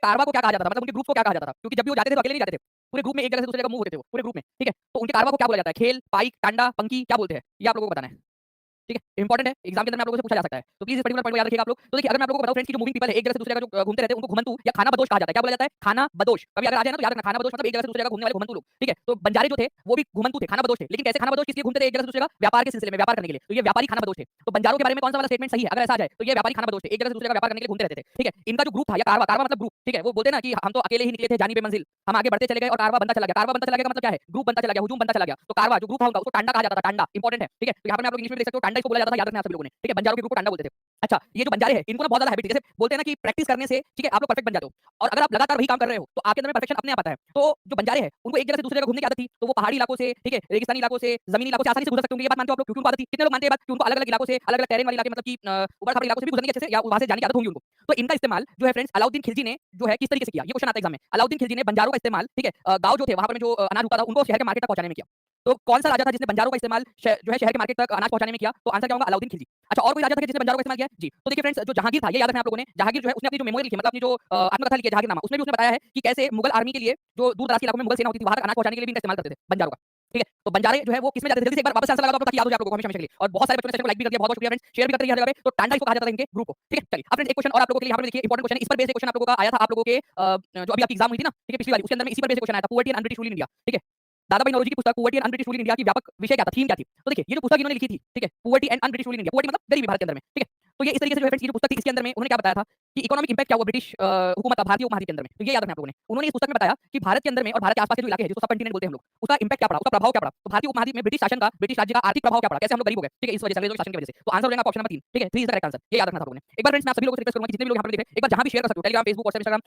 कारवां को क्या कहा जाता था, मतलब उनके ग्रुप को क्या कहा जाता था, क्योंकि जब भी वो जाते थे तो अकेले नहीं जाते थे, पूरे ग्रुप में एक जगह से दूसरी जगह मूव होते थे वो, पूरे ग्रुप में, ठीक है? तो उनके कारवां को क्या बोला जाता है? खेल, पाइक, टांडा, पंकी क्या बोलते हैं? ये आप लोगों को बताना है। ठीक है? इंपॉर्टेंट है, एग्जाम के अंदर में आप लोगों से पूछा जा सकता है। तो प्लीज़ इस पर्टिकुलर पॉइंट को याद रखिएगा आप लोग। तो देखिए अगर मैं आप लोगों को बताऊँ फ्रेंड्स कि जो मूविंग पीपल है, एक जगह से दूसरी जगह जो घूमते रहते हैं, उनको घुमंतू या खाना बदोश कहा जाता है। क्या बोला जाता है? खाना बदोश। कभी अगर आ जाए ना तो याद रखना, खाना बदोश मतलब एक जगह से दूसरी जगह घूमने वाले घुमंतू लोग, ठीक है? तो बंजारे जो थे, वो भी घुमंतू थे, खाना बदोश थे। लेकिन कैसे खाना बदोश किस लिए घूमते थे एक जगह से दूसरी जगह? व्यापार के सिलसिले में, व्यापार करने के लिए। तो ये व्यापारी खाना बदोश थे। तो बंजारों के बारे में कौन-सा वाला स्टेटमेंट सही है? अगर ऐसा आ जाए, तो ये व्यापारी खाना बदोश थे। एक जगह से दूसरी जगह व्यापार करने के लिए घूमते रहते थे, ठीक है? इनका जो ग्रुप था या कारवां, कारवां मतलब ग्रुप, ठीक है? वो बोलते हैं ना कि हम तो अकेले ही निकले थे जानी बेमंजिल। हम आगे बढ़ते चले गए और कारवां बनता चला गया। कारवां बनता चला गया का मतलब क्या है? ग्रुप बनता चला गया, हुजूम बनता चला गया। तो कारवां जो ग्रुप था उनका, उसको टांडा कहा जाता था, टांडा इंपॉर्टेंट है, ठीक है? तो यहाँ पर मैं आप लोग इंग्लिश में देख सकते हो, टांडा इसको बोला जाता था, याद रखना आप सभी लोगों ने, ठीक है? बंजारों के ग्रुप को टांडा बोलते थे। अच्छा, ये जो बंजारे हैं, इनको ना बहुत ज़्यादा हैबिट है। जैसे बोलते हैं ना कि प्रैक्टिस करने से, ठीक है, आप लोग परफेक्ट बन जाते हो और अगर आप लगातार वही काम कर रहे हो, तो आपके अंदर में परफेक्शन अपने आप आता है। तो जो बंजारे हैं, उनको एक जगह से दूसरी जगह घूमने की आदत थी, तो वो पहाड़ी इलाकों से, ठीक है, रेगिस्तानी इलाकों से, ज़मीनी इलाकों से आसानी से गुज़र सकते होंगे, ये बात मानते हो आप लोग? क्योंकि उनको आदत थी। कितने लोग मानते हैं ये बात कि उनको अलग-अलग इलाकों से, अलग-अलग टेरेन वाले इलाके मतलब कि ऊबड़-खाबड़ इलाकों से भी गुज़रने की अच्छे से या वहाँ से जाने की आदत होगी उनको। तो इनका इस्तेमाल जो है फ्रेंड्स अलाउद्दीन खिलजी ने जो है किस तरीके से किया? ये क्वेश्चन आता है एग्ज़ाम में। अलाउद्दीन खिलजी ने बंजारों का इस्तेमाल, ठीक है, गाँव जो थे वहाँ पर में जो अनाज उगता था, उनको शहर के मार्केट तक पहुँचाने में किया। तो कौन-सा राजा था जिसने बंजारों का इस्तेमाल जो है शहर के मार्केट तक अनाज पहुँचाने में किया? तो आंसर क्या होगा? अलाउद्दीन खिलजी। अच्छा और कोई राजा था कि जिसने बंजारों का इस्तेमाल किया है? जी। तो देखिए फ्रेंड्स जो जहांगीर था, ये याद रखना आप लोगों ने, जहांगीर जो है उसने अपनी जो मेमोरी लिखी है, मतलब अपनी जो आत्मकथा लिखी है जहांगीरनामा, उसमें भी उसने बताया है कि कैसे मुगल आर्मी के लिए जो दूर-दराज के इलाकों में मुगल सेना होती थी, वहाँ तक अनाज पहुँचाने के लिए भी इनका इस्तेमाल करते थे, बंजारों का। ठीक है? तो बंजारे जो है वो किसमें जाते थे? जल्दी से एक बार वापस से आंसर लगा दो आप लोग ताकि याद हो जाए आप लोगों को हमेशा-हमेशा के लिए। और बहुत सारे बच्चों ने सेशन को लाइक भी कर दिया, बहुत-बहुत शुक्रिया फ्रेंड्स। शेयर भी करते रहिए हर जगह पे। तो टांडा इसको कहा जाता था इनके ग्रुप को। ठीक है? चलिए अब फ्रेंड्स एक क्वेश्चन और आप लोगों के लिए यहाँ पर देखिए इंपॉर्टेंट क्वेश्चन है। इस पर बेस्ड एक क्वेश्चन आप लोगों का आया था आप लोगों के जो अभी आपकी एग्जाम हुई थी ना, ठीक है, पिछली वाली, उसके अंदर में इसी पर बेस्ड क्वेश्चन आया था, poverty and un-British rule in India. ठीक है? दादा भाई नौरोजी की पुस्तक poverty and un-British rule in India की व्यापक विषय क्या था? थीम क्या थी? तो देखिए ये जो पुस्तक इन्होंने लिखी थी, ठीक है? Poverty and un-British rule in India. Poverty मतलब गरीबी भारत के अंदर में, ठीक है? तो ये इस तरीके से जो है फ्रेंड्स ये जो पुस्तक थी इसके अंदर में उन्होंने क्या बताया था कि इकोनॉमिक इंपैक्ट क्या हुआ ब्रिटिश हुकूमत का भारतीय उपमहाद्वीप के अंदर में। तो ये याद रखना आप लोगों ने। उन्होंने इस पुस्तक में बताया कि भारत के अंदर में और भारत के आस-पास के जो इलाके हैं जिसको सब कॉन्टिनेंट बोलते हैं हम लोग, उसका इंपैक्ट क्या पड़ा, उसका प्रभाव क्या पड़ा। तो भारतीय उपमहाद्वीप में ब्रिटिश शासन का, ब्रिटिश राज्य का आर्थिक प्रभाव क्या पड़ा, कैसे हम लोग गरीब हो गए, ठीक है, इस वजह से अंग्रेजों के शासन की वजह से। तो आंसर हो जाएगा आपका ऑप्शन नंबर 3, ठीक है? 3 इज द करेक्ट आंसर। ये याद रखना था आप लोगों ने। एक बार फ्रेंड्स मैं आप सभी लोगों से रिक्वेस्ट करूंगा कि जितने भी लोग यहाँ पर देख रहे हैं, एक बार जहां भी शेयर कर सकते हो टेलीग्राम, फेसबुक, व्हाट्सएप, इंस्टाग्राम